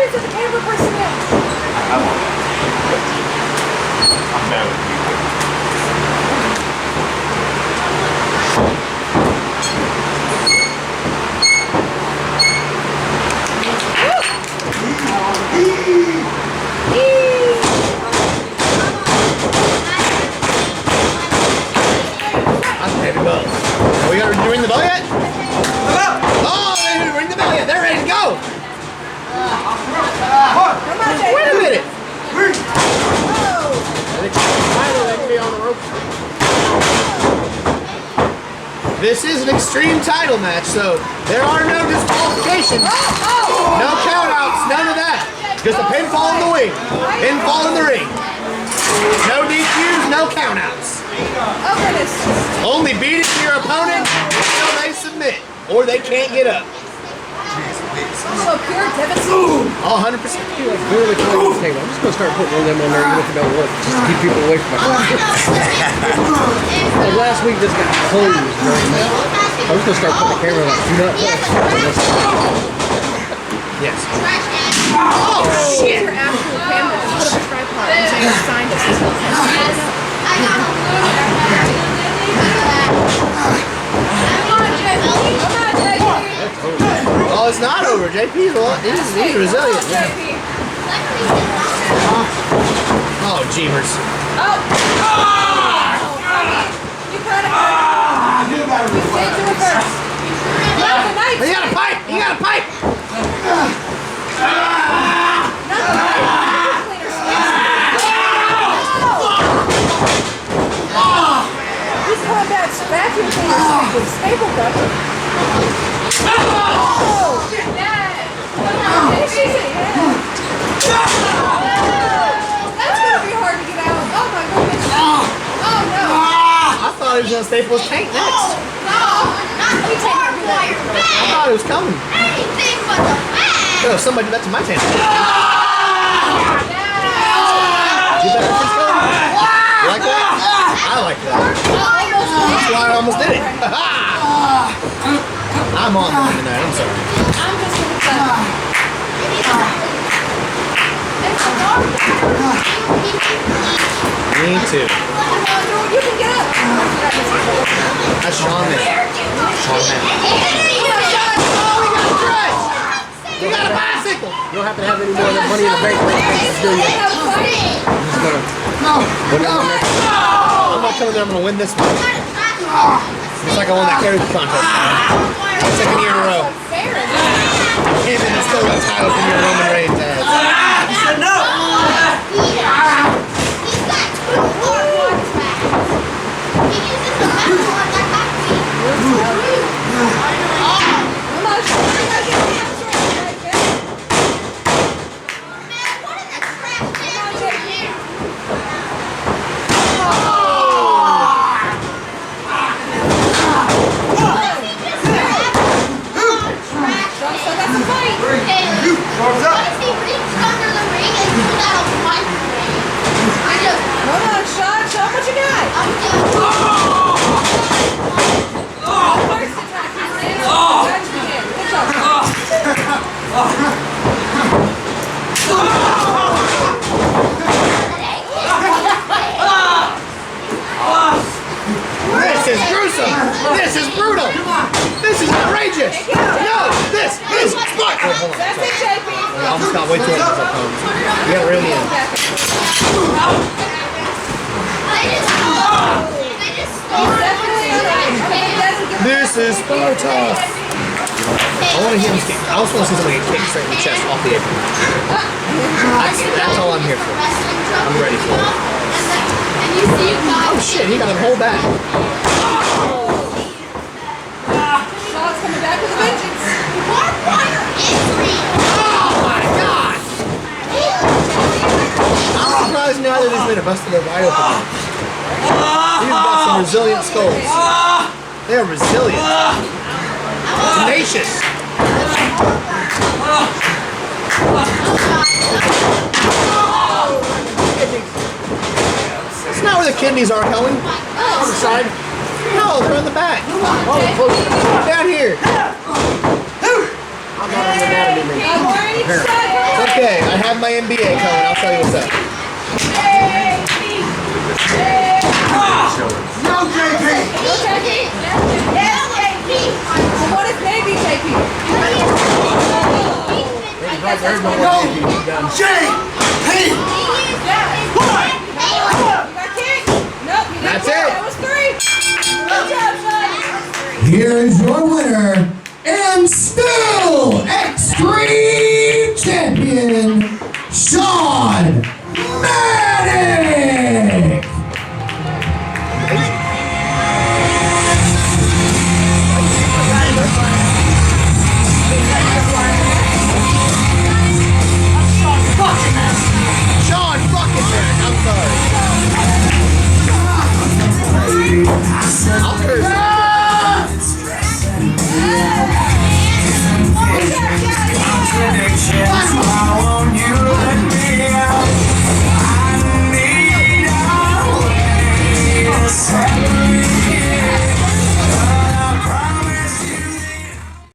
it to the camera personnel. I'm bad with you. Are we gonna ring the bell yet? Oh, they didn't ring the bell yet. They're ready to go. Wait a minute. This is an extreme title match, so there are no disqualifications, no countouts, none of that. Just a pinfall in the wing, pinfall in the ring. No DQs, no countouts. Only beat it to your opponent until they submit, or they can't get up. So pure Devin. 100%. Barely close the table. I'm just going to start putting one of them on there even if it don't work, just to keep people away from my Like last week this got closed during that. I was going to start putting the camera like, do not touch. Yes. Oh, shit! Your actual camera. Just put up a tripod and say you're signed as a Oh, it's not over. JP's he's resilient. Oh, jeebers. Oh! You kind of you can't do it first. He got a pipe! He got a pipe! He's going back vacuum cleaner with staple gun. Oh! That's going to be hard to get out. Oh my goodness. Oh no. I thought he was going to staple his tank next. No. We take our wire back. I thought it was coming. Anything but the back. Oh, somebody did that to my tank. You better keep going. You like that? I like that. That's why I almost did it. I'm on one tonight. I'm sorry. I'm just going to tell Me too. you can get up. That's Shawn Manic. Shawn Manic. You got a bicycle! You don't have to have any more of that money in the bank right now, do you? I'm just going to I'm not coming there. I'm going to win this one. It's like I won that karaoke contest. Second year in a row. Came in and stole the title from your Roman Reigns ass. You said no! This is gruesome! This is brutal! This is outrageous! No! This is smart! Oh, hold on. That's it, JP. I almost got way too much of phone. You gotta reel me in. This is Sparta! I want to hear him kick. I also want to see somebody get kicked straight in the chest off the apron. That's all I'm here for. I'm ready for it. Oh shit, he got him whole back. Shaw's coming back with a vengeance. Oh my god! I'm surprised now that he's made a busted their wide open. These got some resilient skulls. They are resilient. Tenacious. It's not where the kidneys are, Helen. On the side. No, they're in the back. Down here. I'm not an anatomy man. Look Okay, I have my NBA coming. I'll show you what's up. No, JP! No JP? Yes, JP. So what is maybe JP? I guess that's what No! it is. JP! Come on! You got kicked? Nope, you didn't. That's kick. it. That was 3. Good job, son. Here is your winner and still X-Treme Champion, Shawn Manic!